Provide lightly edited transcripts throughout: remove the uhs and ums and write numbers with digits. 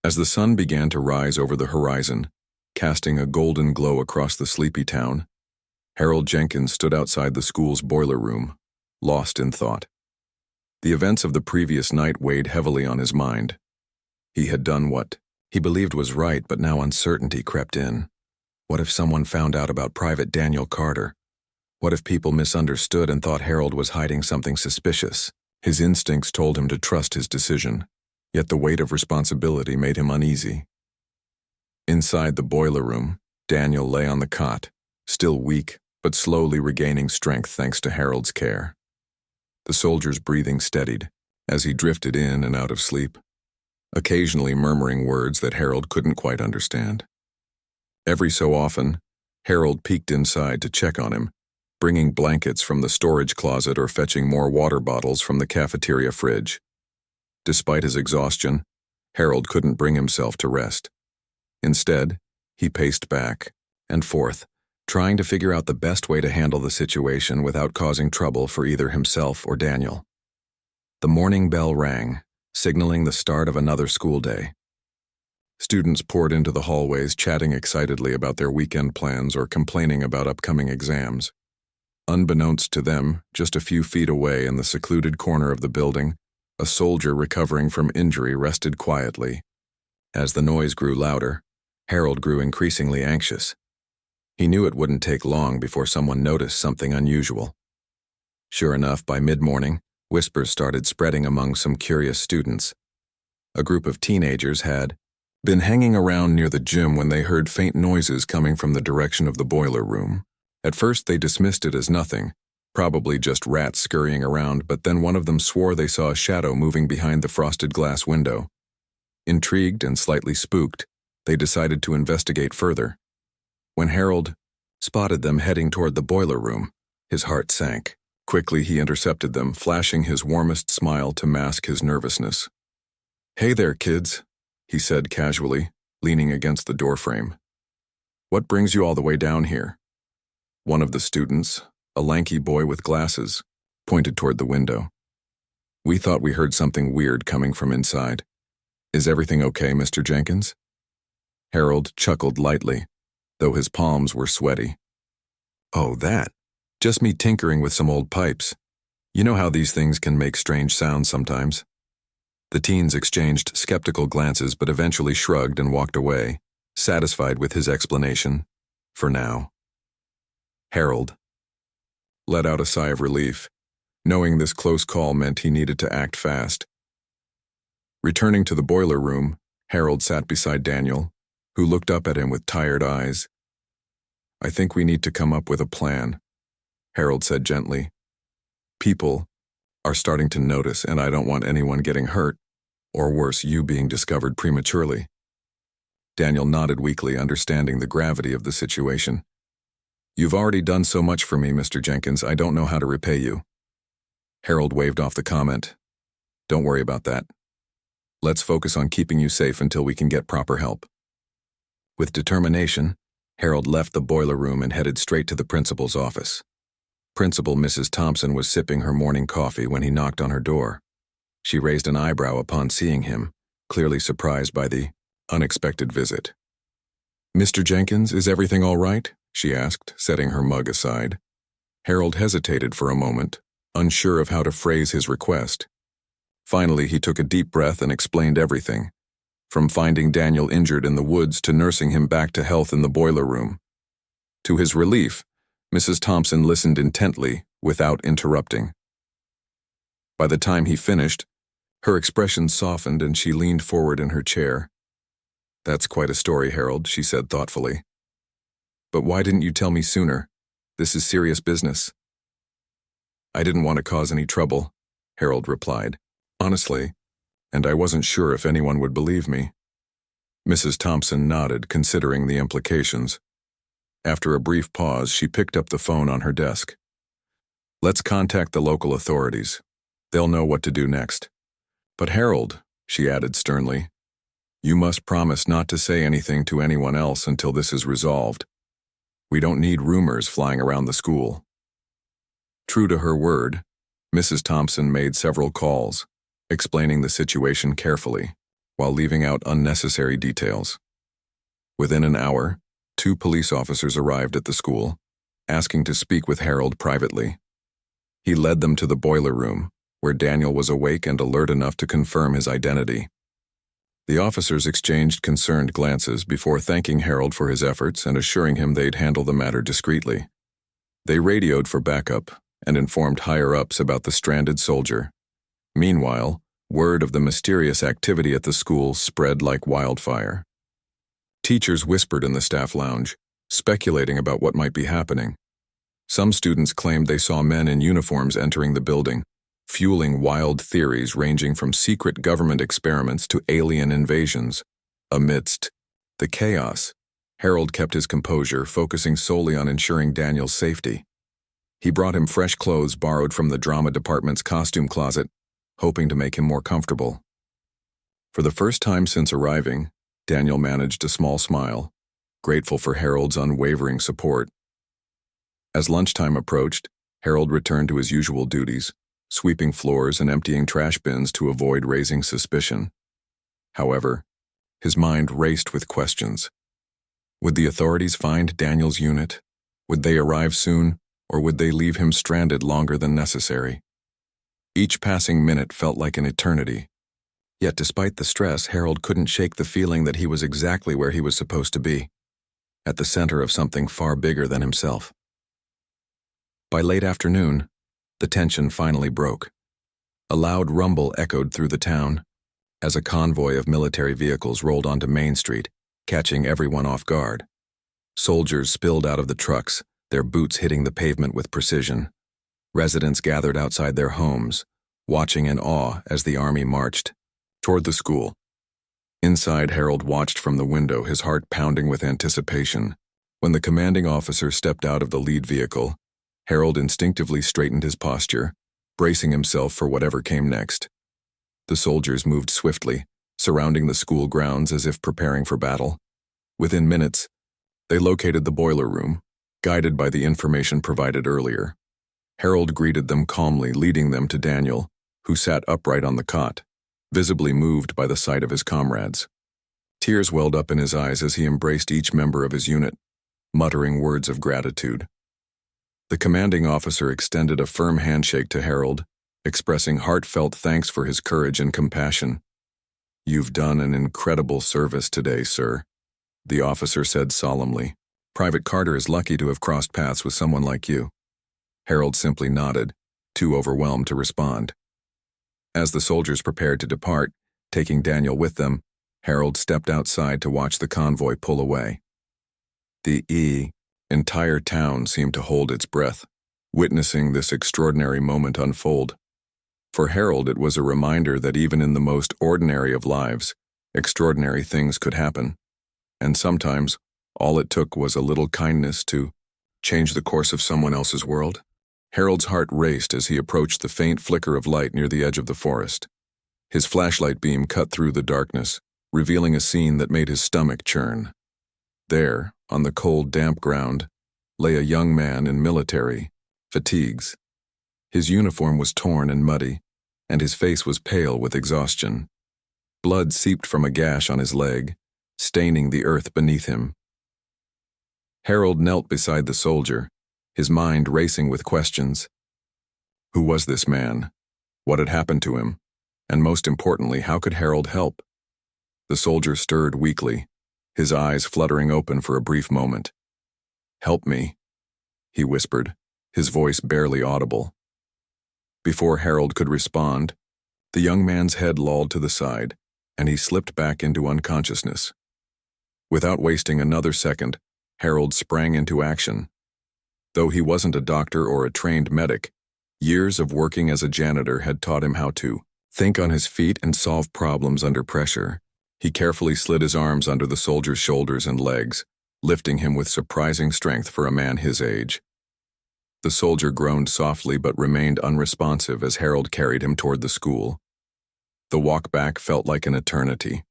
As the sun began to rise over the horizon, casting a golden glow across the sleepy town, Harold Jenkins stood outside the school's boiler room, lost in thought. The events of the previous night weighed heavily on his mind. He had done what he believed was right, but now uncertainty crept in. What if someone found out about Private Daniel Carter? What if people misunderstood and thought Harold was hiding something suspicious? His instincts told him to trust his decision, yet the weight of responsibility made him uneasy. Inside the boiler room, Daniel lay on the cot, still weak, but slowly regaining strength thanks to Harold's care. The soldier's breathing steadied as he drifted in and out of sleep, occasionally murmuring words that Harold couldn't quite understand. Every so often, Harold peeked inside to check on him, bringing blankets from the storage closet or fetching more water bottles from the cafeteria fridge. Despite his exhaustion, Harold couldn't bring himself to rest. Instead, he paced back and forth, trying to figure out the best way to handle the situation without causing trouble for either himself or Daniel. The morning bell rang, signaling the start of another school day. Students poured into the hallways, chatting excitedly about their weekend plans or complaining about upcoming exams. Unbeknownst to them, just a few feet away in the secluded corner of the building, a soldier recovering from injury rested quietly. As the noise grew louder, Harold grew increasingly anxious. He knew it wouldn't take long before someone noticed something unusual. Sure enough, by mid-morning, whispers started spreading among some curious students. A group of teenagers had been hanging around near the gym when they heard faint noises coming from the direction of the boiler room. At first, they dismissed it as nothing, probably just rats scurrying around, but then one of them swore they saw a shadow moving behind the frosted glass window. Intrigued and slightly spooked, they decided to investigate further. When Harold spotted them heading toward the boiler room, his heart sank. Quickly, he intercepted them, flashing his warmest smile to mask his nervousness. "Hey there, kids," he said casually, leaning against the doorframe. "What brings you all the way down here?" One of the students, a lanky boy with glasses, pointed toward the window. "We thought we heard something weird coming from inside. Is everything okay, Mr. Jenkins?" Harold chuckled lightly, though his palms were sweaty. "Oh, that. Just me tinkering with some old pipes. You know how these things can make strange sounds sometimes." The teens exchanged skeptical glances but eventually shrugged and walked away, satisfied with his explanation, for now. Harold let out a sigh of relief, knowing this close call meant he needed to act fast. Returning to the boiler room, Harold sat beside Daniel, who looked up at him with tired eyes. "I think we need to come up with a plan," Harold said gently. "People are starting to notice, and I don't want anyone getting hurt, or worse, you being discovered prematurely." Daniel nodded weakly, understanding the gravity of the situation. "You've already done so much for me, Mr. Jenkins, I don't know how to repay you." Harold waved off the comment. "Don't worry about that. Let's focus on keeping you safe until we can get proper help." With determination, Harold left the boiler room and headed straight to the principal's office. Principal Mrs. Thompson was sipping her morning coffee when he knocked on her door. She raised an eyebrow upon seeing him, clearly surprised by the unexpected visit. "Mr. Jenkins, is everything all right?" she asked, setting her mug aside. Harold hesitated for a moment, unsure of how to phrase his request. Finally, he took a deep breath and explained everything, from finding Daniel injured in the woods to nursing him back to health in the boiler room. To his relief, Mrs. Thompson listened intently, without interrupting. By the time he finished, her expression softened and she leaned forward in her chair. "That's quite a story, Harold," she said thoughtfully. "But why didn't you tell me sooner? This is serious business." "I didn't want to cause any trouble," Harold replied, honestly, "and I wasn't sure if anyone would believe me." Mrs. Thompson nodded, considering the implications. After a brief pause, she picked up the phone on her desk. "Let's contact the local authorities. They'll know what to do next. But Harold," she added sternly, "you must promise not to say anything to anyone else until this is resolved. We don't need rumors flying around the school." True to her word, Mrs. Thompson made several calls, explaining the situation carefully. while leaving out unnecessary details. Within an hour, 2 police officers arrived at the school, asking to speak with Harold privately. He led them to the boiler room, where Daniel was awake and alert enough to confirm his identity. The officers exchanged concerned glances before thanking Harold for his efforts and assuring him they'd handle the matter discreetly. They radioed for backup and informed higher-ups about the stranded soldier. Meanwhile, word of the mysterious activity at the school spread like wildfire. Teachers whispered in the staff lounge, speculating about what might be happening. Some students claimed they saw men in uniforms entering the building, fueling wild theories ranging from secret government experiments to alien invasions. Amidst the chaos, Harold kept his composure, focusing solely on ensuring Daniel's safety. He brought him fresh clothes borrowed from the drama department's costume closet, hoping to make him more comfortable. For the first time since arriving, Daniel managed a small smile, grateful for Harold's unwavering support. As lunchtime approached, Harold returned to his usual duties, sweeping floors and emptying trash bins to avoid raising suspicion. However, his mind raced with questions. Would the authorities find Daniel's unit? Would they arrive soon, or would they leave him stranded longer than necessary? Each passing minute felt like an eternity. Yet despite the stress, Harold couldn't shake the feeling that he was exactly where he was supposed to be, at the center of something far bigger than himself. By late afternoon, the tension finally broke. A loud rumble echoed through the town as a convoy of military vehicles rolled onto Main Street, catching everyone off guard. Soldiers spilled out of the trucks, their boots hitting the pavement with precision. Residents gathered outside their homes, watching in awe as the army marched toward the school. Inside, Harold watched from the window, his heart pounding with anticipation. When the commanding officer stepped out of the lead vehicle, Harold instinctively straightened his posture, bracing himself for whatever came next. The soldiers moved swiftly, surrounding the school grounds as if preparing for battle. Within minutes, they located the boiler room, guided by the information provided earlier. Harold greeted them calmly, leading them to Daniel, who sat upright on the cot, visibly moved by the sight of his comrades. Tears welled up in his eyes as he embraced each member of his unit, muttering words of gratitude. The commanding officer extended a firm handshake to Harold, expressing heartfelt thanks for his courage and compassion. "You've done an incredible service today, sir," the officer said solemnly. "Private Carter is lucky to have crossed paths with someone like you." Harold simply nodded, too overwhelmed to respond. As the soldiers prepared to depart, taking Daniel with them, Harold stepped outside to watch the convoy pull away. The entire town seemed to hold its breath, witnessing this extraordinary moment unfold. For Harold, it was a reminder that even in the most ordinary of lives, extraordinary things could happen. And sometimes, all it took was a little kindness to change the course of someone else's world. Harold's heart raced as he approached the faint flicker of light near the edge of the forest. His flashlight beam cut through the darkness, revealing a scene that made his stomach churn. There, on the cold, damp ground, lay a young man in military fatigues. His uniform was torn and muddy, and his face was pale with exhaustion. Blood seeped from a gash on his leg, staining the earth beneath him. Harold knelt beside the soldier, his mind racing with questions. Who was this man? What had happened to him? And most importantly, how could Harold help? The soldier stirred weakly, his eyes fluttering open for a brief moment. "Help me," he whispered, his voice barely audible. Before Harold could respond, the young man's head lolled to the side, and he slipped back into unconsciousness. Without wasting another second, Harold sprang into action. Though he wasn't a doctor or a trained medic, years of working as a janitor had taught him how to think on his feet and solve problems under pressure. He carefully slid his arms under the soldier's shoulders and legs, lifting him with surprising strength for a man his age. The soldier groaned softly but remained unresponsive as Harold carried him toward the school. The walk back felt like an eternity.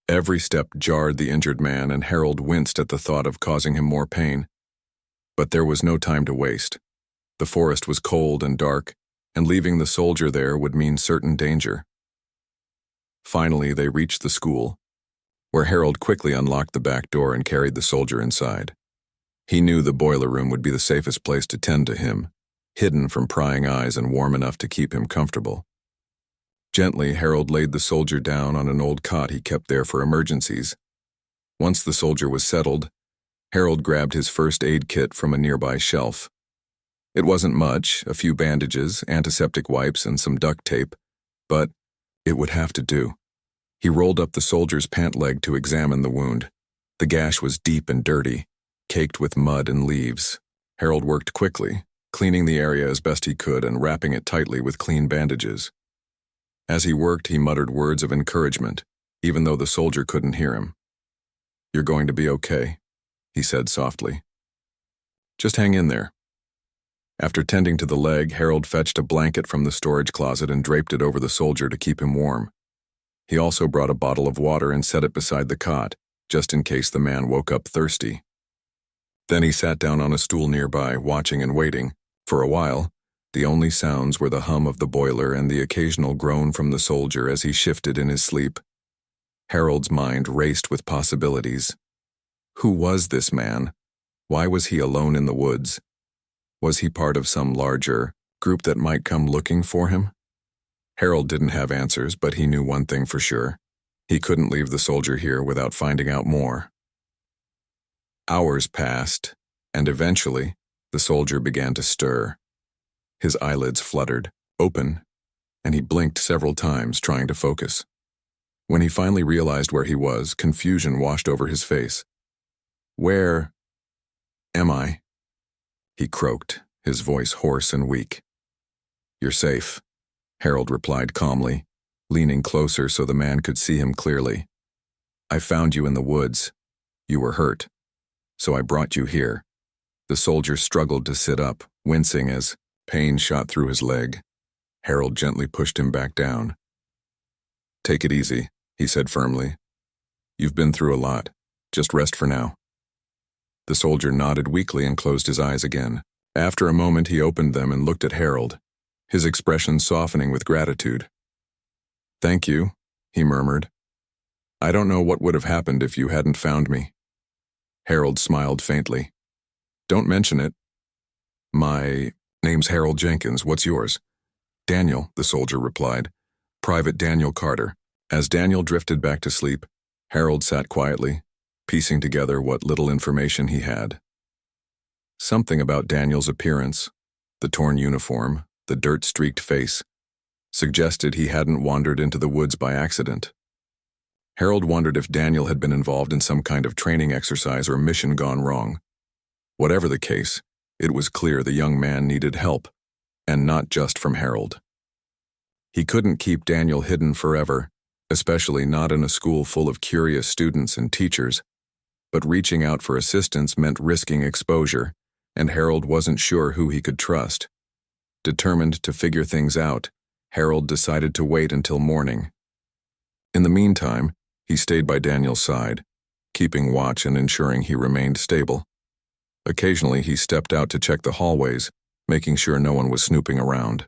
Every step jarred the injured man, and Harold winced at the thought of causing him more pain. But there was no time to waste. The forest was cold and dark, and leaving the soldier there would mean certain danger. Finally, they reached the school, where Harold quickly unlocked the back door and carried the soldier inside. He knew the boiler room would be the safest place to tend to him, hidden from prying eyes and warm enough to keep him comfortable. Gently, Harold laid the soldier down on an old cot he kept there for emergencies. Once the soldier was settled, Harold grabbed his first aid kit from a nearby shelf. It wasn't much, a few bandages, antiseptic wipes, and some duct tape, but it would have to do. He rolled up the soldier's pant leg to examine the wound. The gash was deep and dirty, caked with mud and leaves. Harold worked quickly, cleaning the area as best he could and wrapping it tightly with clean bandages. As he worked, he muttered words of encouragement, even though the soldier couldn't hear him. "You're going to be okay," he said softly. "Just hang in there." After tending to the leg, Harold fetched a blanket from the storage closet and draped it over the soldier to keep him warm. He also brought a bottle of water and set it beside the cot, just in case the man woke up thirsty. Then he sat down on a stool nearby, watching and waiting. For a while, the only sounds were the hum of the boiler and the occasional groan from the soldier as he shifted in his sleep. Harold's mind raced with possibilities. Who was this man? Why was he alone in the woods? Was he part of some larger group that might come looking for him? Harold didn't have answers, but he knew one thing for sure. He couldn't leave the soldier here without finding out more. Hours passed, and eventually, the soldier began to stir. His eyelids fluttered, open, and he blinked several times, trying to focus. When he finally realized where he was, confusion washed over his face. "Where am I?" he croaked, his voice hoarse and weak. "You're safe," Harold replied calmly, leaning closer so the man could see him clearly. "I found you in the woods. You were hurt, so I brought you here." The soldier struggled to sit up, wincing as pain shot through his leg. Harold gently pushed him back down. "Take it easy," he said firmly. "You've been through a lot. Just rest for now." The soldier nodded weakly and closed his eyes again. After a moment, he opened them and looked at Harold, his expression softening with gratitude. "Thank you," he murmured. "I don't know what would have happened if you hadn't found me." Harold smiled faintly. "Don't mention it." "My name's Harold Jenkins. What's yours?" "Daniel," the soldier replied. "Private Daniel Carter." As Daniel drifted back to sleep, Harold sat quietly, piecing together what little information he had. Something about Daniel's appearance, the torn uniform, the dirt-streaked face, suggested he hadn't wandered into the woods by accident. Harold wondered if Daniel had been involved in some kind of training exercise or mission gone wrong. Whatever the case, it was clear the young man needed help, and not just from Harold. He couldn't keep Daniel hidden forever, especially not in a school full of curious students and teachers. But reaching out for assistance meant risking exposure, and Harold wasn't sure who he could trust. Determined to figure things out, Harold decided to wait until morning. In the meantime, he stayed by Daniel's side, keeping watch and ensuring he remained stable. Occasionally, he stepped out to check the hallways, making sure no one was snooping around.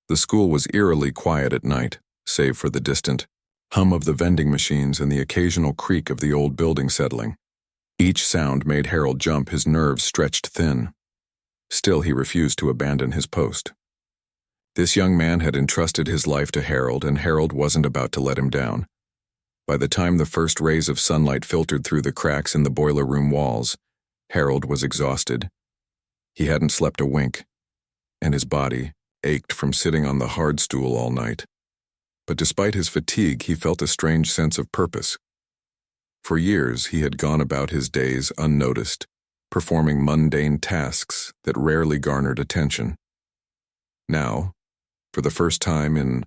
The school was eerily quiet at night, save for the distant hum of the vending machines and the occasional creak of the old building settling. Each sound made Harold jump, his nerves stretched thin. Still, he refused to abandon his post. This young man had entrusted his life to Harold, and Harold wasn't about to let him down. By the time the first rays of sunlight filtered through the cracks in the boiler room walls, Harold was exhausted. He hadn't slept a wink, and his body ached from sitting on the hard stool all night. But despite his fatigue, he felt a strange sense of purpose. For years, he had gone about his days unnoticed, performing mundane tasks that rarely garnered attention. Now, for the first time in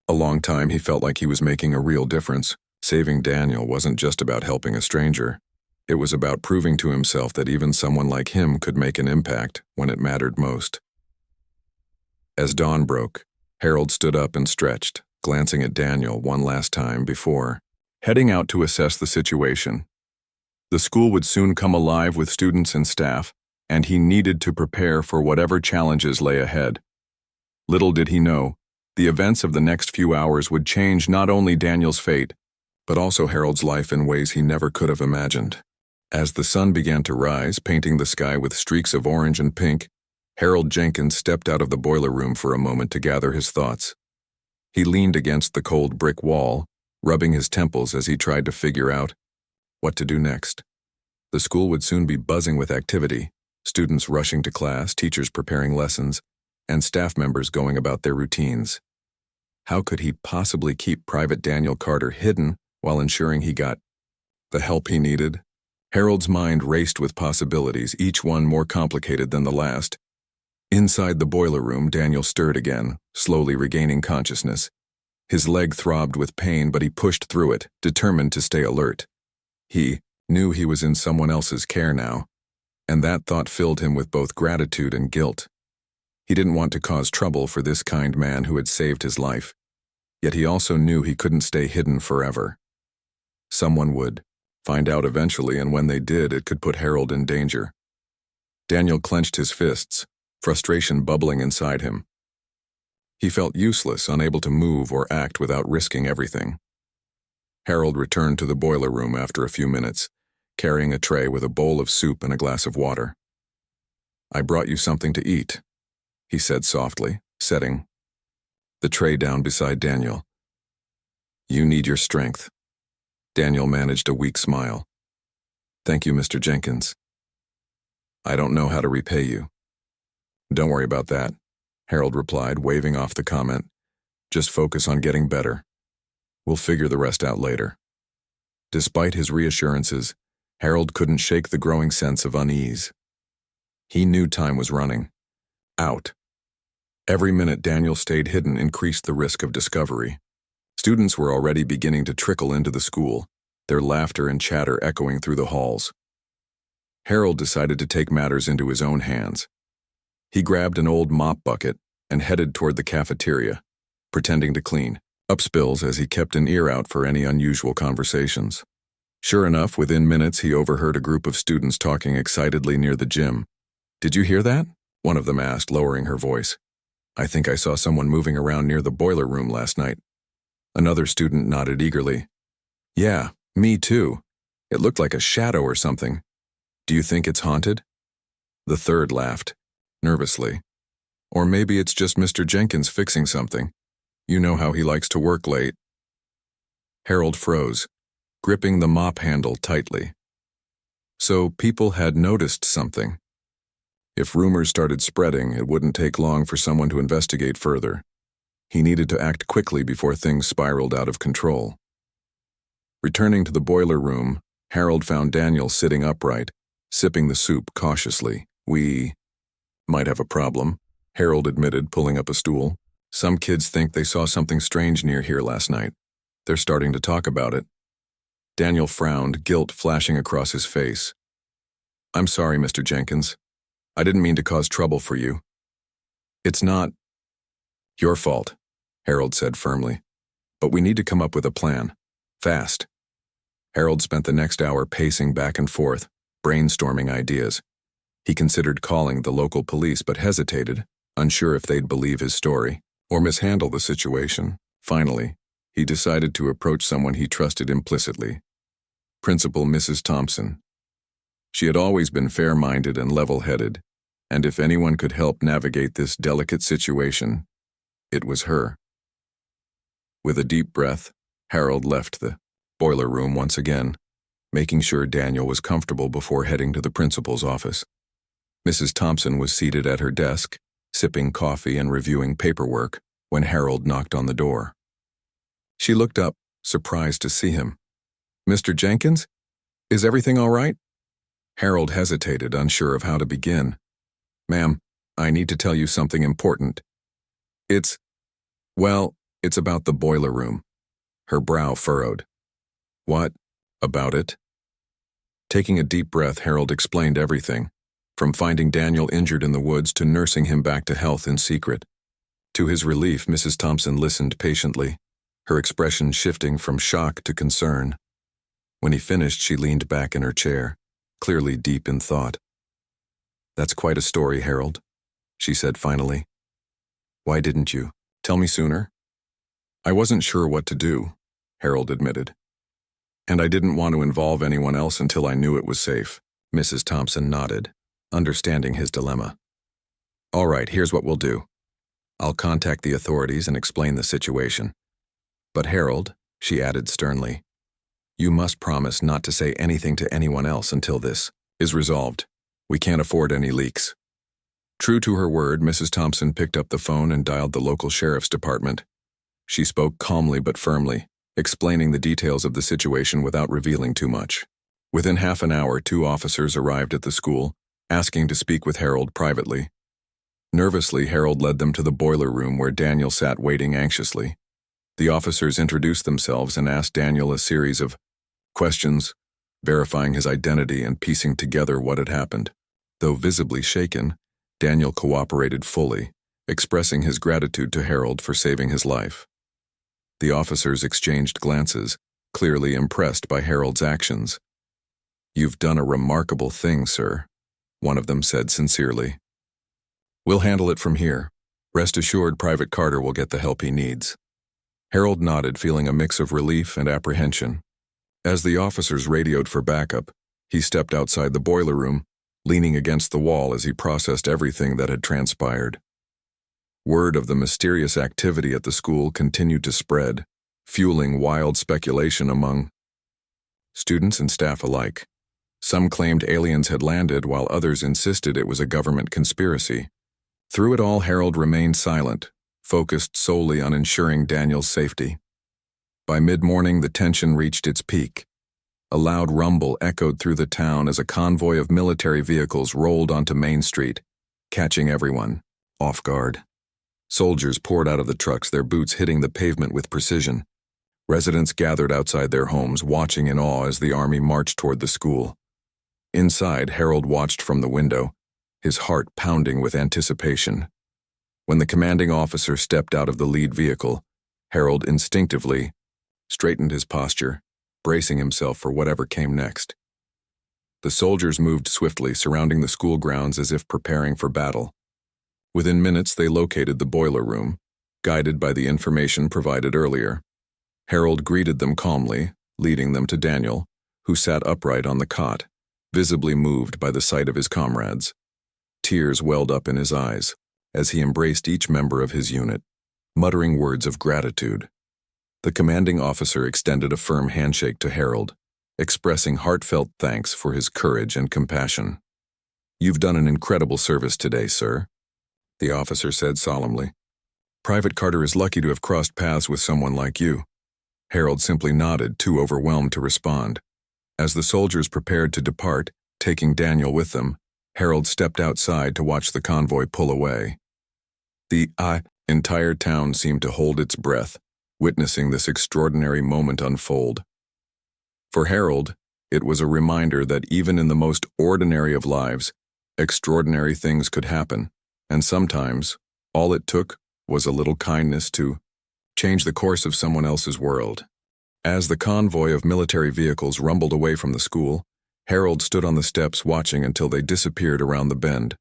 a long time, he felt like he was making a real difference. Saving Daniel wasn't just about helping a stranger. It was about proving to himself that even someone like him could make an impact when it mattered most. As dawn broke, Harold stood up and stretched, glancing at Daniel one last time before heading out to assess the situation. The school would soon come alive with students and staff, and he needed to prepare for whatever challenges lay ahead. Little did he know, The events of the next few hours would change not only Daniel's fate, but also Harold's life in ways he never could have imagined. As the sun began to rise, painting the sky with streaks of orange and pink, Harold Jenkins stepped out of the boiler room for a moment to gather his thoughts. He leaned against the cold brick wall, rubbing his temples as he tried to figure out what to do next. The school would soon be buzzing with activity, students rushing to class, teachers preparing lessons, and staff members going about their routines. How could he possibly keep Private Daniel Carter hidden while ensuring he got the help he needed? Harold's mind raced with possibilities, each one more complicated than the last. Inside the boiler room, Daniel stirred again, slowly regaining consciousness. His leg throbbed with pain, but he pushed through it, determined to stay alert. He knew he was in someone else's care now, and that thought filled him with both gratitude and guilt. He didn't want to cause trouble for this kind man who had saved his life, yet he also knew he couldn't stay hidden forever. Someone would find out eventually, and when they did, it could put Harold in danger. Daniel clenched his fists, frustration bubbling inside him. He felt useless, unable to move or act without risking everything. Harold returned to the boiler room after a few minutes, carrying a tray with a bowl of soup and a glass of water. "I brought you something to eat," he said softly, setting the tray down beside Daniel. "You need your strength." Daniel managed a weak smile. "Thank you, Mr. Jenkins. I don't know how to repay you." "Don't worry about that," Harold replied, waving off the comment. "Just focus on getting better. We'll figure the rest out later." Despite his reassurances, Harold couldn't shake the growing sense of unease. He knew time was running out. Every minute Daniel stayed hidden increased the risk of discovery. Students were already beginning to trickle into the school, their laughter and chatter echoing through the halls. Harold decided to take matters into his own hands. He grabbed an old mop bucket and headed toward the cafeteria, pretending to clean up spills as he kept an ear out for any unusual conversations. Sure enough, within minutes he overheard a group of students talking excitedly near the gym. "Did you hear that?" one of them asked, lowering her voice. "I think I saw someone moving around near the boiler room last night." Another student nodded eagerly. "Yeah, me too. It looked like a shadow or something. Do you think it's haunted?" The third laughed, nervously. "Or maybe it's just Mr. Jenkins fixing something. You know how he likes to work late." Harold froze, gripping the mop handle tightly. So people had noticed something. If rumors started spreading, it wouldn't take long for someone to investigate further. He needed to act quickly before things spiraled out of control. Returning to the boiler room, Harold found Daniel sitting upright, sipping the soup cautiously. "We might have a problem," Harold admitted, pulling up a stool. "Some kids think they saw something strange near here last night. They're starting to talk about it." Daniel frowned, guilt flashing across his face. "I'm sorry, Mr. Jenkins. I didn't mean to cause trouble for you." "It's not your fault," Harold said firmly. "But we need to come up with a plan. Fast." Harold spent the next hour pacing back and forth, brainstorming ideas. He considered calling the local police but hesitated, unsure if they'd believe his story or mishandle the situation. Finally, he decided to approach someone he trusted implicitly, Principal Mrs. Thompson. She had always been fair-minded and level-headed, and if anyone could help navigate this delicate situation, it was her. With a deep breath, Harold left the boiler room once again, making sure Daniel was comfortable before heading to the principal's office. Mrs. Thompson was seated at her desk, sipping coffee and reviewing paperwork, when Harold knocked on the door. She looked up, surprised to see him. "Mr. Jenkins? Is everything all right?" Harold hesitated, unsure of how to begin. "Ma'am, I need to tell you something important. It's about the boiler room." Her brow furrowed. "What about it?" Taking a deep breath, Harold explained everything, from finding Daniel injured in the woods to nursing him back to health in secret. To his relief, Mrs. Thompson listened patiently, her expression shifting from shock to concern. When he finished, she leaned back in her chair, clearly deep in thought. "That's quite a story, Harold," she said finally. "Why didn't you Tell me sooner. I wasn't sure what to do, Harold admitted. And I didn't want to involve anyone else until I knew it was safe. Mrs. Thompson nodded, understanding his dilemma. All right, here's what we'll do. I'll contact the authorities and explain the situation. But Harold, she added sternly, you must promise not to say anything to anyone else until this is resolved. We can't afford any leaks. True to her word, Mrs. Thompson picked up the phone and dialed the local sheriff's department. She spoke calmly but firmly, explaining the details of the situation without revealing too much. Within half an hour, 2 officers arrived at the school, asking to speak with Harold privately. Nervously, Harold led them to the boiler room where Daniel sat waiting anxiously. The officers introduced themselves and asked Daniel a series of questions, verifying his identity and piecing together what had happened. Though visibly shaken, Daniel cooperated fully, expressing his gratitude to Harold for saving his life. The officers exchanged glances, clearly impressed by Harold's actions. You've done a remarkable thing, sir, one of them said sincerely. We'll handle it from here. Rest assured Private Carter will get the help he needs. Harold nodded, feeling a mix of relief and apprehension. As the officers radioed for backup, he stepped outside the boiler room, leaning against the wall as he processed everything that had transpired. Word of the mysterious activity at the school continued to spread, fueling wild speculation among students and staff alike. Some claimed aliens had landed, while others insisted it was a government conspiracy. Through it all, Harold remained silent, focused solely on ensuring Daniel's safety. By mid-morning, the tension reached its peak. A loud rumble echoed through the town as a convoy of military vehicles rolled onto Main Street, catching everyone off guard. Soldiers poured out of the trucks, their boots hitting the pavement with precision. Residents gathered outside their homes, watching in awe as the army marched toward the school. Inside, Harold watched from the window, his heart pounding with anticipation. When the commanding officer stepped out of the lead vehicle, Harold instinctively straightened his posture, bracing himself for whatever came next. The soldiers moved swiftly, surrounding the school grounds as if preparing for battle. Within minutes, they located the boiler room, guided by the information provided earlier. Harold greeted them calmly, leading them to Daniel, who sat upright on the cot, visibly moved by the sight of his comrades. Tears welled up in his eyes as he embraced each member of his unit, muttering words of gratitude. The commanding officer extended a firm handshake to Harold, expressing heartfelt thanks for his courage and compassion. You've done an incredible service today, sir, the officer said solemnly. Private Carter is lucky to have crossed paths with someone like you. Harold simply nodded, too overwhelmed to respond. As the soldiers prepared to depart, taking Daniel with them, Harold stepped outside to watch the convoy pull away. The entire town seemed to hold its breath, witnessing this extraordinary moment unfold. For Harold, it was a reminder that even in the most ordinary of lives, extraordinary things could happen, and sometimes, all it took was a little kindness to change the course of someone else's world. As the convoy of military vehicles rumbled away from the school, Harold stood on the steps watching until they disappeared around the bend.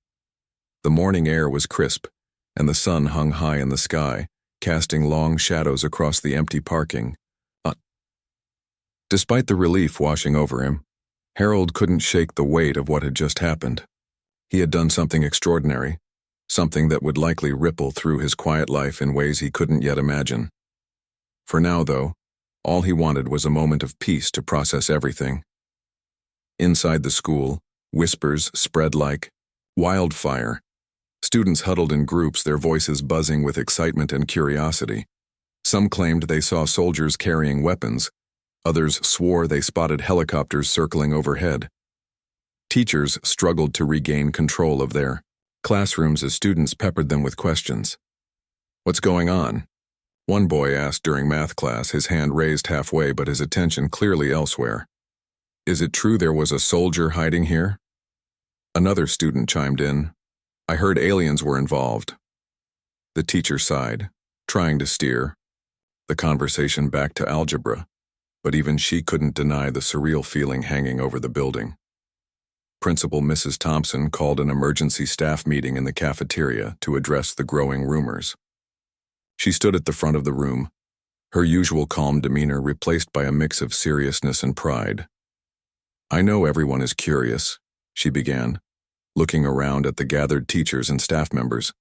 The morning air was crisp, and the sun hung high in the sky, casting long shadows across the empty parking. Despite the relief washing over him, Harold couldn't shake the weight of what had just happened. He had done something extraordinary, something that would likely ripple through his quiet life in ways he couldn't yet imagine. For now, though, all he wanted was a moment of peace to process everything. Inside the school, whispers spread like wildfire. Students huddled in groups, their voices buzzing with excitement and curiosity. Some claimed they saw soldiers carrying weapons. Others swore they spotted helicopters circling overhead. Teachers struggled to regain control of their classrooms as students peppered them with questions. What's going on? One boy asked during math class, his hand raised halfway but his attention clearly elsewhere. Is it true there was a soldier hiding here? Another student chimed in. I heard aliens were involved. The teacher sighed, trying to steer the conversation back to algebra, but even she couldn't deny the surreal feeling hanging over the building. Principal Mrs. Thompson called an emergency staff meeting in the cafeteria to address the growing rumors. She stood at the front of the room, her usual calm demeanor replaced by a mix of seriousness and pride. "I know everyone is curious," she began, looking around at the gathered teachers and staff members.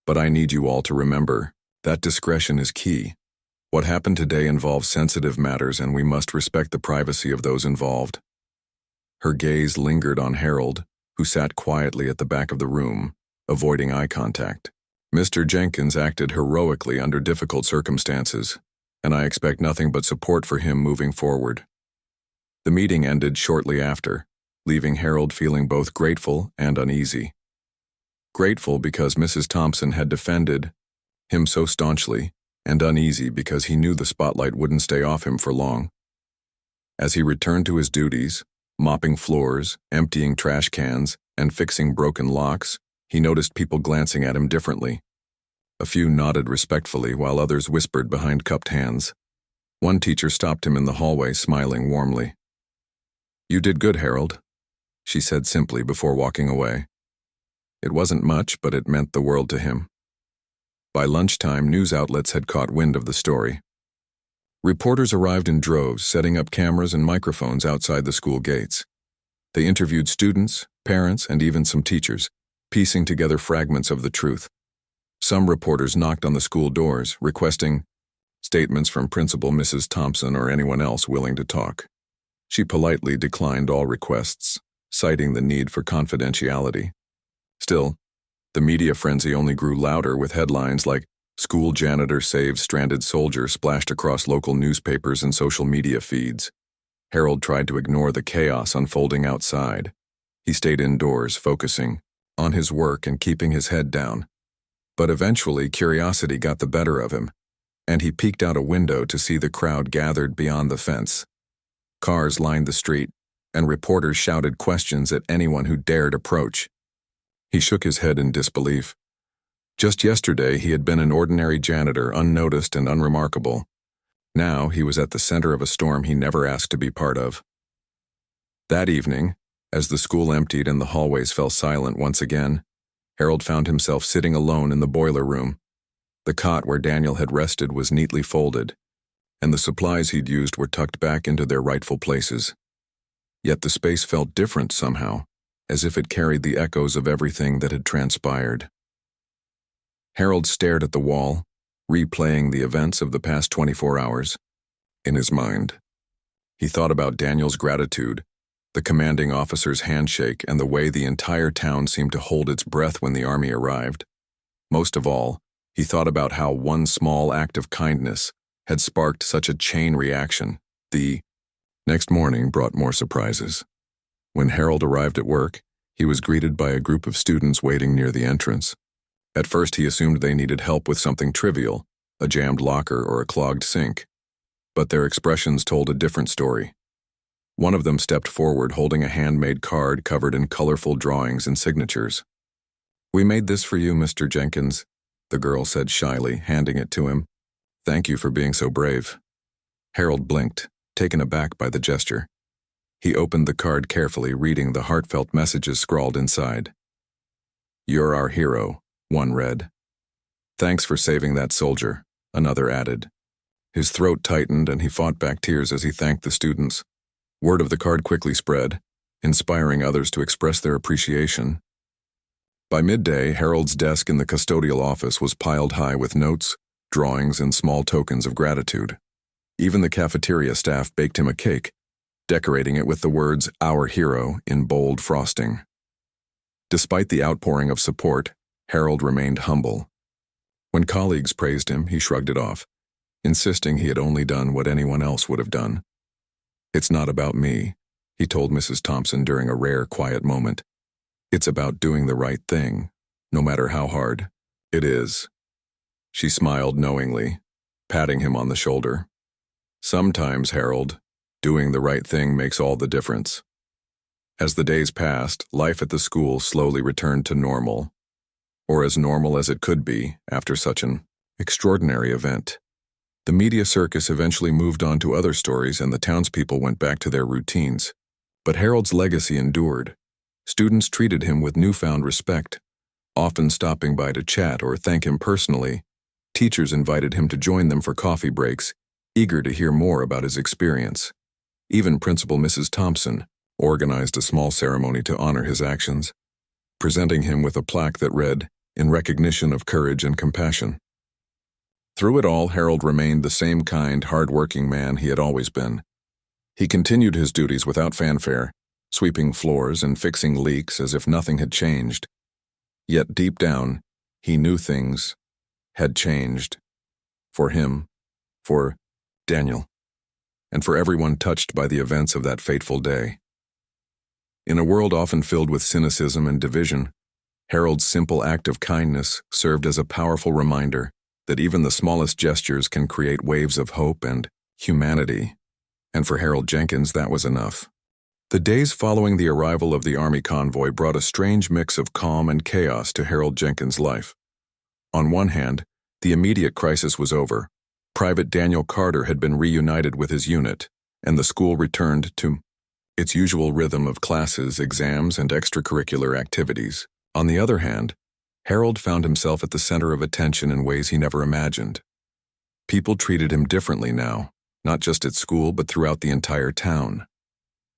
"But I need you all to remember that discretion is key. What happened today involves sensitive matters, and we must respect the privacy of those involved." Her gaze lingered on Harold, who sat quietly at the back of the room, avoiding eye contact. "Mr. Jenkins acted heroically under difficult circumstances, and I expect nothing but support for him moving forward." The meeting ended shortly after, leaving Harold feeling both grateful and uneasy. Grateful because Mrs. Thompson had defended him so staunchly, and uneasy because he knew the spotlight wouldn't stay off him for long. As he returned to his duties, mopping floors, emptying trash cans, and fixing broken locks, he noticed people glancing at him differently. A few nodded respectfully while others whispered behind cupped hands. One teacher stopped him in the hallway, smiling warmly. "You did good, Harold," she said simply before walking away. It wasn't much, but it meant the world to him. By lunchtime, news outlets had caught wind of the story. Reporters arrived in droves, setting up cameras and microphones outside the school gates. They interviewed students, parents, and even some teachers, piecing together fragments of the truth. Some reporters knocked on the school doors, requesting statements from Principal Mrs. Thompson or anyone else willing to talk. She politely declined all requests, citing the need for confidentiality. Still, the media frenzy only grew louder, with headlines like "School Janitor Saves Stranded Soldier" splashed across local newspapers and social media feeds. Harold tried to ignore the chaos unfolding outside. He stayed indoors, focusing on his work and keeping his head down. But eventually, curiosity got the better of him, and he peeked out a window to see the crowd gathered beyond the fence. Cars lined the street, and reporters shouted questions at anyone who dared approach. He shook his head in disbelief. Just yesterday, he had been an ordinary janitor, unnoticed and unremarkable. Now he was at the center of a storm he never asked to be part of. That evening, as the school emptied and the hallways fell silent once again, Harold found himself sitting alone in the boiler room. The cot where Daniel had rested was neatly folded, and the supplies he'd used were tucked back into their rightful places. Yet the space felt different somehow, as if it carried the echoes of everything that had transpired. Harold stared at the wall, replaying the events of the past 24 hours. In his mind, he thought about Daniel's gratitude, the commanding officer's handshake, and the way the entire town seemed to hold its breath when the army arrived. Most of all, he thought about how one small act of kindness had sparked such a chain reaction. The next morning brought more surprises. When Harold arrived at work, he was greeted by a group of students waiting near the entrance. At first, he assumed they needed help with something trivial, a jammed locker or a clogged sink. But their expressions told a different story. One of them stepped forward holding a handmade card covered in colorful drawings and signatures. "We made this for you, Mr. Jenkins," the girl said shyly, handing it to him. "Thank you for being so brave." Harold blinked, taken aback by the gesture. He opened the card carefully, reading the heartfelt messages scrawled inside. "You're our hero," one read. "Thanks for saving that soldier," another added. His throat tightened and he fought back tears as he thanked the students. Word of the card quickly spread, inspiring others to express their appreciation. By midday, Harold's desk in the custodial office was piled high with notes, drawings, and small tokens of gratitude. Even the cafeteria staff baked him a cake, decorating it with the words "Our Hero" in bold frosting. Despite the outpouring of support, Harold remained humble. When colleagues praised him, he shrugged it off, insisting he had only done what anyone else would have done. "It's not about me," he told Mrs. Thompson during a rare, quiet moment. "It's about doing the right thing, no matter how hard it is." She smiled knowingly, patting him on the shoulder. "Sometimes, Harold, doing the right thing makes all the difference." As the days passed, life at the school slowly returned to normal, or as normal as it could be after such an extraordinary event. The media circus eventually moved on to other stories and the townspeople went back to their routines. But Harold's legacy endured. Students treated him with newfound respect, often stopping by to chat or thank him personally. Teachers invited him to join them for coffee breaks, eager to hear more about his experience. Even Principal Mrs. Thompson organized a small ceremony to honor his actions, presenting him with a plaque that read, "In recognition of courage and compassion." Through it all, Harold remained the same kind, hard-working man he had always been. He continued his duties without fanfare, sweeping floors and fixing leaks as if nothing had changed. Yet deep down, he knew things had changed. For him, for Daniel, and for everyone touched by the events of that fateful day. In a world often filled with cynicism and division, Harold's simple act of kindness served as a powerful reminder that even the smallest gestures can create waves of hope and humanity. And for Harold Jenkins, that was enough. The days following the arrival of the Army convoy brought a strange mix of calm and chaos to Harold Jenkins' life. On one hand, the immediate crisis was over. Private Daniel Carter had been reunited with his unit, and the school returned to its usual rhythm of classes, exams, and extracurricular activities. On the other hand, Harold found himself at the center of attention in ways he never imagined. People treated him differently now, not just at school but throughout the entire town.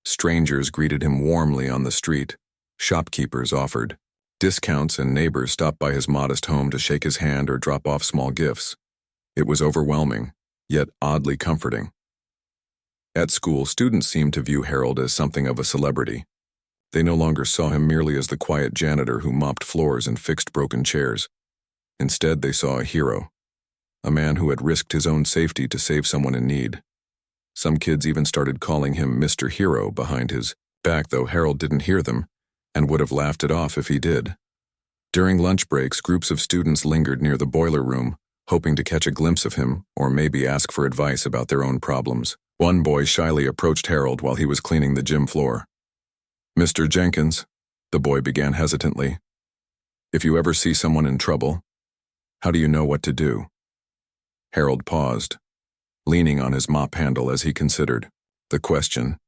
Strangers greeted him warmly on the street, shopkeepers offered discounts, and neighbors stopped by his modest home to shake his hand or drop off small gifts. It was overwhelming, yet oddly comforting. At school, students seemed to view Harold as something of a celebrity. They no longer saw him merely as the quiet janitor who mopped floors and fixed broken chairs. Instead, they saw a hero, a man who had risked his own safety to save someone in need. Some kids even started calling him Mr. Hero behind his back, though Harold didn't hear them and would have laughed it off if he did. During lunch breaks, groups of students lingered near the boiler room, hoping to catch a glimpse of him or maybe ask for advice about their own problems. One boy shyly approached Harold while he was cleaning the gym floor. "Mr. Jenkins," the boy began hesitantly, "if you ever see someone in trouble, how do you know what to do?" Harold paused, leaning on his mop handle as he considered the question.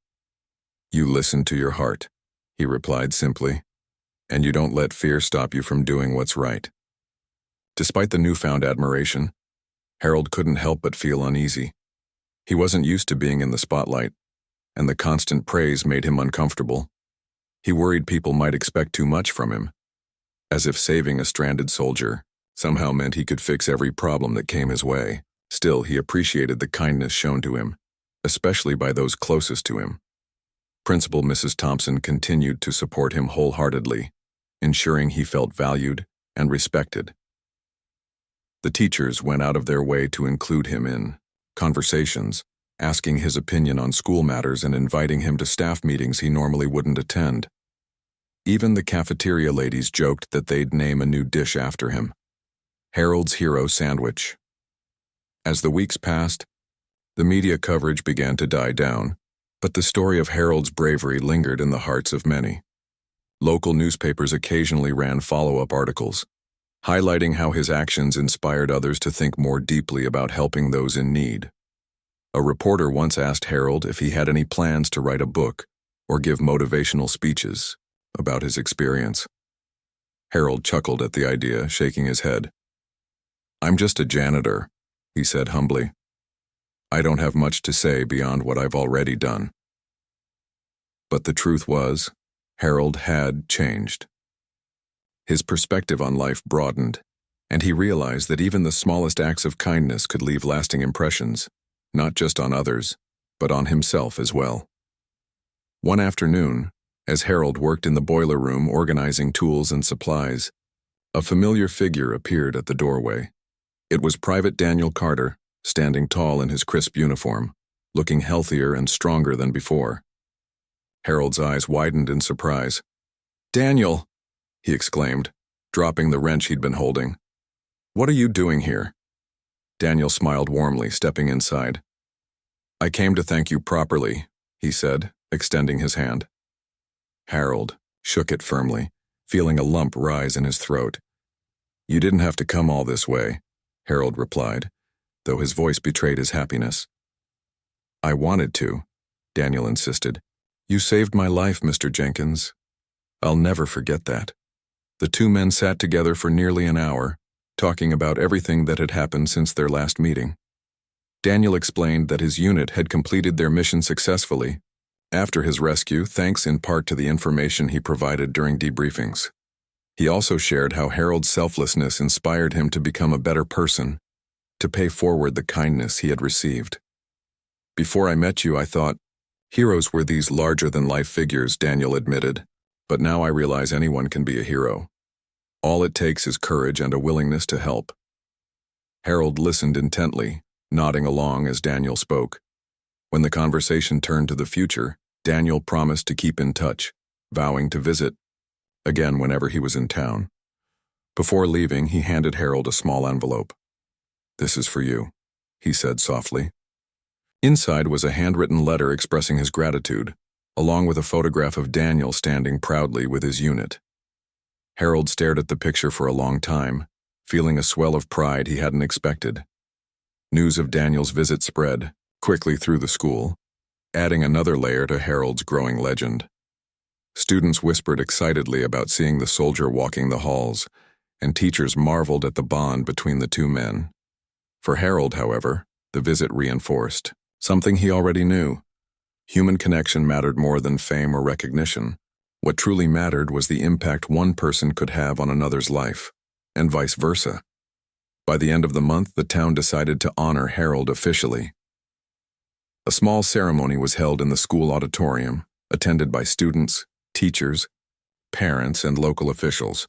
"You listen to your heart," he replied simply, "and you don't let fear stop you from doing what's right." Despite the newfound admiration, Harold couldn't help but feel uneasy. He wasn't used to being in the spotlight, and the constant praise made him uncomfortable. He worried people might expect too much from him, as if saving a stranded soldier somehow meant he could fix every problem that came his way. Still, he appreciated the kindness shown to him, especially by those closest to him. Principal Mrs. Thompson continued to support him wholeheartedly, ensuring he felt valued and respected. The teachers went out of their way to include him in conversations, asking his opinion on school matters and inviting him to staff meetings he normally wouldn't attend. Even the cafeteria ladies joked that they'd name a new dish after him, Harold's Hero Sandwich. As the weeks passed, the media coverage began to die down, but the story of Harold's bravery lingered in the hearts of many. Local newspapers occasionally ran follow-up articles, highlighting how his actions inspired others to think more deeply about helping those in need. A reporter once asked Harold if he had any plans to write a book or give motivational speeches about his experience. Harold chuckled at the idea, shaking his head. "I'm just a janitor," he said humbly. "I don't have much to say beyond what I've already done." But the truth was, Harold had changed. His perspective on life broadened, and he realized that even the smallest acts of kindness could leave lasting impressions, not just on others, but on himself as well. One afternoon, as Harold worked in the boiler room organizing tools and supplies, a familiar figure appeared at the doorway. It was Private Daniel Carter, standing tall in his crisp uniform, looking healthier and stronger than before. Harold's eyes widened in surprise. "Daniel!" he exclaimed, dropping the wrench he'd been holding. "What are you doing here?" Daniel smiled warmly, stepping inside. "I came to thank you properly," he said, extending his hand. Harold shook it firmly, feeling a lump rise in his throat. "You didn't have to come all this way," Harold replied, though his voice betrayed his happiness. "I wanted to," Daniel insisted. "You saved my life, Mr. Jenkins. I'll never forget that." The two men sat together for nearly an hour, talking about everything that had happened since their last meeting. Daniel explained that his unit had completed their mission successfully after his rescue, thanks in part to the information he provided during debriefings. He also shared how Harold's selflessness inspired him to become a better person, to pay forward the kindness he had received. "Before I met you, I thought heroes were these larger-than-life figures," Daniel admitted, "but now I realize anyone can be a hero. All it takes is courage and a willingness to help." Harold listened intently, nodding along as Daniel spoke. When the conversation turned to the future, Daniel promised to keep in touch, vowing to visit again whenever he was in town. Before leaving, he handed Harold a small envelope. "This is for you," he said softly. Inside was a handwritten letter expressing his gratitude, along with a photograph of Daniel standing proudly with his unit. Harold stared at the picture for a long time, feeling a swell of pride he hadn't expected. News of Daniel's visit spread quickly through the school, adding another layer to Harold's growing legend. Students whispered excitedly about seeing the soldier walking the halls, and teachers marveled at the bond between the two men. For Harold, however, the visit reinforced something he already knew. Human connection mattered more than fame or recognition. What truly mattered was the impact one person could have on another's life, and vice versa. By the end of the month, the town decided to honor Harold officially. A small ceremony was held in the school auditorium, attended by students, teachers, parents, and local officials.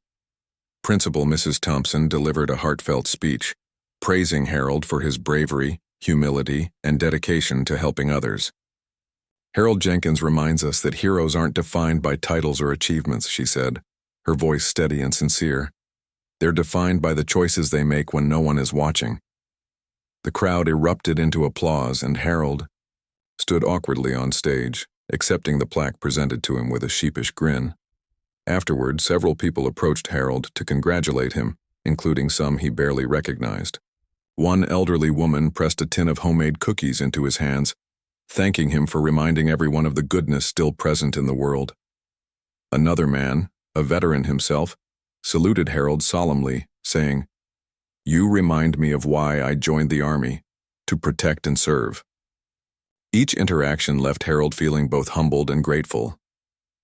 Principal Mrs. Thompson delivered a heartfelt speech, praising Harold for his bravery, humility, and dedication to helping others. "Harold Jenkins reminds us that heroes aren't defined by titles or achievements," she said, her voice steady and sincere. "They're defined by the choices they make when no one is watching." The crowd erupted into applause, and Harold stood awkwardly on stage, accepting the plaque presented to him with a sheepish grin. Afterward, several people approached Harold to congratulate him, including some he barely recognized. One elderly woman pressed a tin of homemade cookies into his hands, thanking him for reminding everyone of the goodness still present in the world. Another man, a veteran himself, saluted Harold solemnly, saying, "You remind me of why I joined the army, to protect and serve." Each interaction left Harold feeling both humbled and grateful.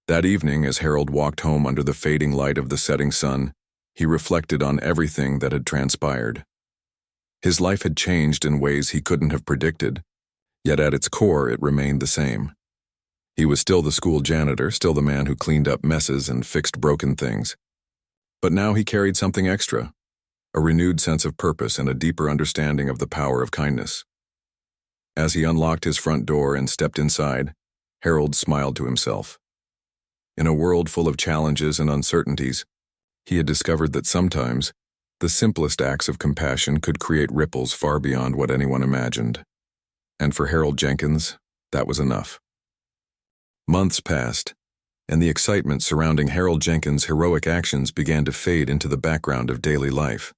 That evening, as Harold walked home under the fading light of the setting sun, he reflected on everything that had transpired. His life had changed in ways he couldn't have predicted, yet at its core it remained the same. He was still the school janitor, still the man who cleaned up messes and fixed broken things. But now he carried something extra, a renewed sense of purpose and a deeper understanding of the power of kindness. As he unlocked his front door and stepped inside, Harold smiled to himself. In a world full of challenges and uncertainties, he had discovered that sometimes the simplest acts of compassion could create ripples far beyond what anyone imagined. And for Harold Jenkins, that was enough. Months passed, and the excitement surrounding Harold Jenkins' heroic actions began to fade into the background of daily life.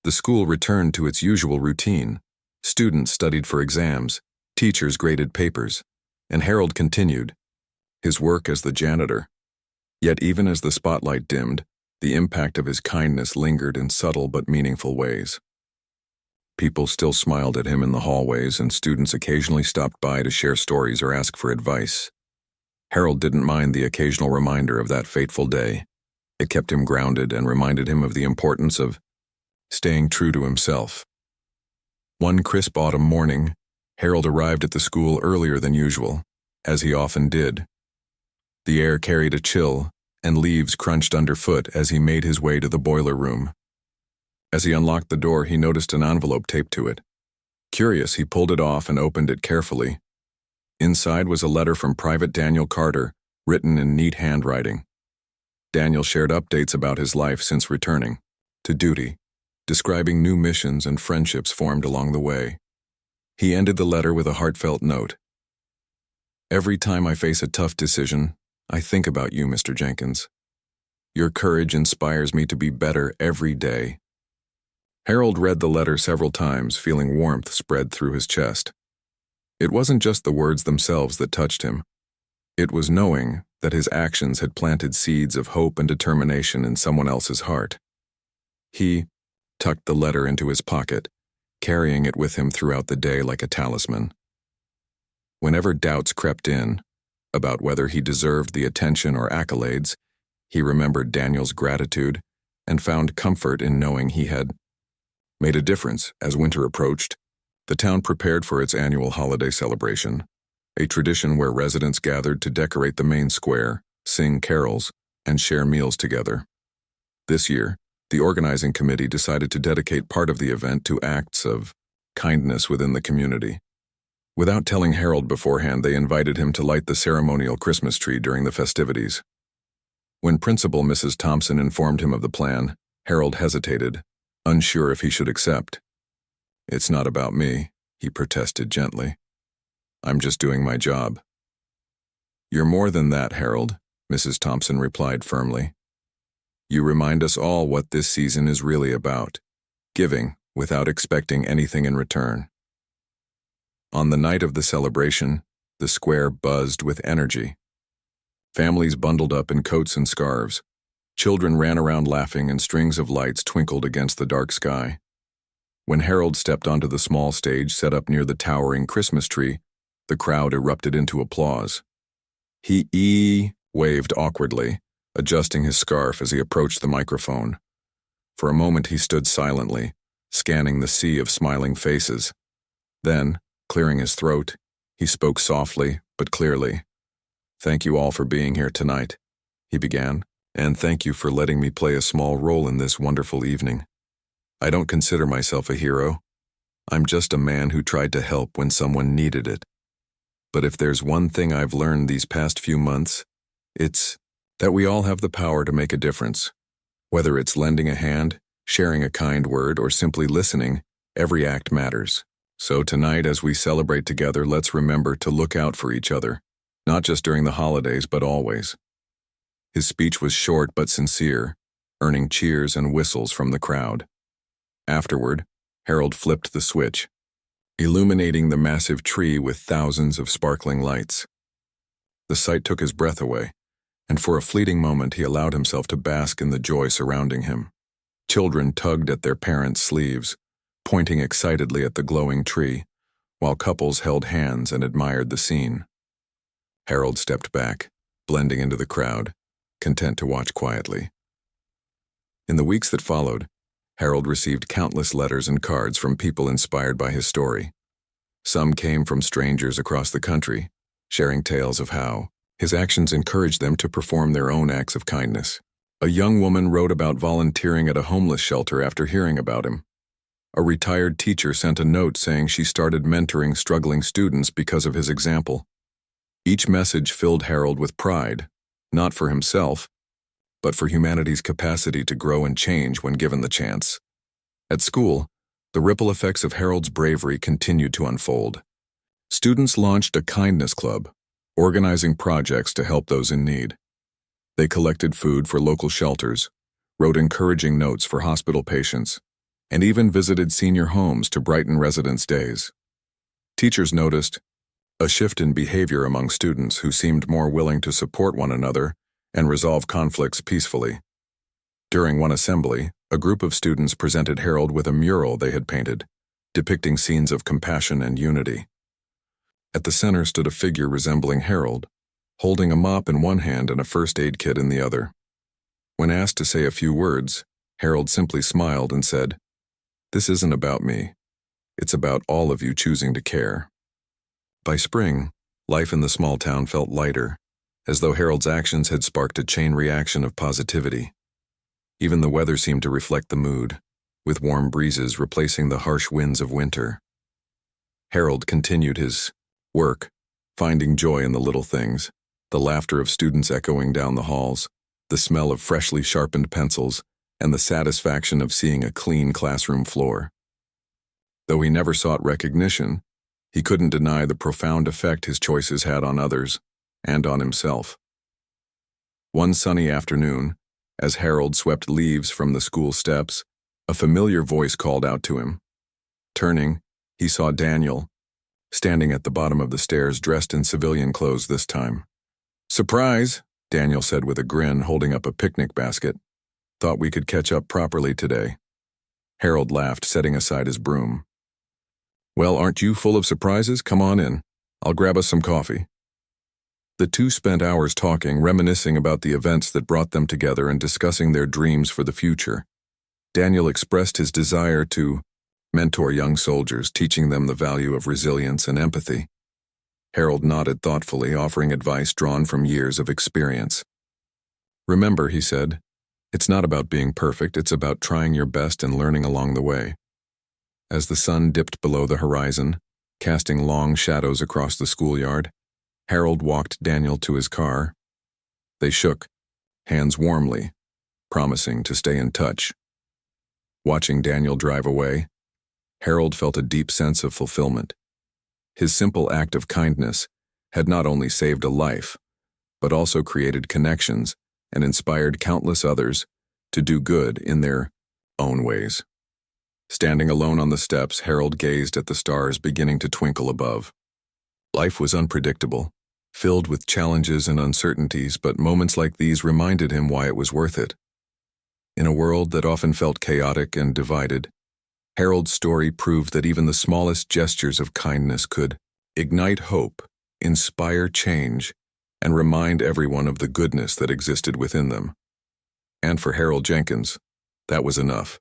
The school returned to its usual routine. Students studied for exams, teachers graded papers, and Harold continued his work as the janitor. Yet even as the spotlight dimmed, the impact of his kindness lingered in subtle but meaningful ways. People still smiled at him in the hallways, and students occasionally stopped by to share stories or ask for advice. Harold didn't mind the occasional reminder of that fateful day. It kept him grounded and reminded him of the importance of staying true to himself. One crisp autumn morning, Harold arrived at the school earlier than usual, as he often did. The air carried a chill, and leaves crunched underfoot as he made his way to the boiler room. As he unlocked the door, he noticed an envelope taped to it. Curious, he pulled it off and opened it carefully. Inside was a letter from Private Daniel Carter, written in neat handwriting. Daniel shared updates about his life since returning to duty, describing new missions and friendships formed along the way. He ended the letter with a heartfelt note. "Every time I face a tough decision, I think about you, Mr. Jenkins. Your courage inspires me to be better every day." Harold read the letter several times, feeling warmth spread through his chest. It wasn't just the words themselves that touched him. It was knowing that his actions had planted seeds of hope and determination in someone else's heart. He tucked the letter into his pocket, carrying it with him throughout the day like a talisman. Whenever doubts crept in about whether he deserved the attention or accolades, he remembered Daniel's gratitude and found comfort in knowing he had made a difference. As winter approached, the town prepared for its annual holiday celebration, a tradition where residents gathered to decorate the main square, sing carols, and share meals together. This year, the organizing committee decided to dedicate part of the event to acts of kindness within the community. Without telling Harold beforehand, they invited him to light the ceremonial Christmas tree during the festivities. When Principal Mrs. Thompson informed him of the plan, Harold hesitated, unsure if he should accept. "It's not about me," he protested gently. "I'm just doing my job." "You're more than that, Harold," Mrs. Thompson replied firmly. "You remind us all what this season is really about, giving without expecting anything in return." On the night of the celebration, the square buzzed with energy. Families bundled up in coats and scarves. Children ran around laughing and strings of lights twinkled against the dark sky. When Harold stepped onto the small stage set up near the towering Christmas tree, the crowd erupted into applause. He waved awkwardly, adjusting his scarf as he approached the microphone. For a moment he stood silently, scanning the sea of smiling faces. Then, clearing his throat, he spoke softly but clearly. "Thank you all for being here tonight," he began, "and thank you for letting me play a small role in this wonderful evening. I don't consider myself a hero. I'm just a man who tried to help when someone needed it. But if there's one thing I've learned these past few months, it's that we all have the power to make a difference. Whether it's lending a hand, sharing a kind word, or simply listening, every act matters. So tonight, as we celebrate together, let's remember to look out for each other, not just during the holidays, but always." His speech was short but sincere, earning cheers and whistles from the crowd. Afterward, Harold flipped the switch, illuminating the massive tree with thousands of sparkling lights. The sight took his breath away, and for a fleeting moment he allowed himself to bask in the joy surrounding him. Children tugged at their parents' sleeves, pointing excitedly at the glowing tree, while couples held hands and admired the scene. Harold stepped back, blending into the crowd, content to watch quietly. In the weeks that followed, Harold received countless letters and cards from people inspired by his story. Some came from strangers across the country, sharing tales of how his actions encouraged them to perform their own acts of kindness. A young woman wrote about volunteering at a homeless shelter after hearing about him. A retired teacher sent a note saying she started mentoring struggling students because of his example. Each message filled Harold with pride, not for himself, but for humanity's capacity to grow and change when given the chance. At school, the ripple effects of Harold's bravery continued to unfold. Students launched a kindness club, organizing projects to help those in need. They collected food for local shelters, wrote encouraging notes for hospital patients, and even visited senior homes to brighten residents' days. Teachers noticed a shift in behavior among students who seemed more willing to support one another and resolve conflicts peacefully. During one assembly, a group of students presented Harold with a mural they had painted, depicting scenes of compassion and unity. At the center stood a figure resembling Harold, holding a mop in one hand and a first aid kit in the other. When asked to say a few words, Harold simply smiled and said, "This isn't about me. It's about all of you choosing to care." By spring, life in the small town felt lighter, as though Harold's actions had sparked a chain reaction of positivity. Even the weather seemed to reflect the mood, with warm breezes replacing the harsh winds of winter. Harold continued his work, finding joy in the little things, the laughter of students echoing down the halls, the smell of freshly sharpened pencils, and the satisfaction of seeing a clean classroom floor. Though he never sought recognition, he couldn't deny the profound effect his choices had on others and on himself. One sunny afternoon, as Harold swept leaves from the school steps, a familiar voice called out to him. Turning, he saw Daniel, standing at the bottom of the stairs dressed in civilian clothes this time. "Surprise," Daniel said with a grin, holding up a picnic basket. "Thought we could catch up properly today." Harold laughed, setting aside his broom. Well, aren't you full of surprises? Come on in. I'll grab us some coffee. The two spent hours talking, reminiscing about the events that brought them together and discussing their dreams for the future. Daniel expressed his desire to mentor young soldiers, teaching them the value of resilience and empathy. Harold nodded thoughtfully, offering advice drawn from years of experience. Remember, he said, it's not about being perfect, it's about trying your best and learning along the way. As the sun dipped below the horizon, casting long shadows across the schoolyard, Harold walked Daniel to his car. They shook, hands warmly, promising to stay in touch. Watching Daniel drive away, Harold felt a deep sense of fulfillment. His simple act of kindness had not only saved a life, but also created connections and inspired countless others to do good in their own ways. Standing alone on the steps, Harold gazed at the stars beginning to twinkle above. Life was unpredictable, filled with challenges and uncertainties, but moments like these reminded him why it was worth it. In a world that often felt chaotic and divided, Harold's story proved that even the smallest gestures of kindness could ignite hope, inspire change, and remind everyone of the goodness that existed within them. And for Harold Jenkins, that was enough.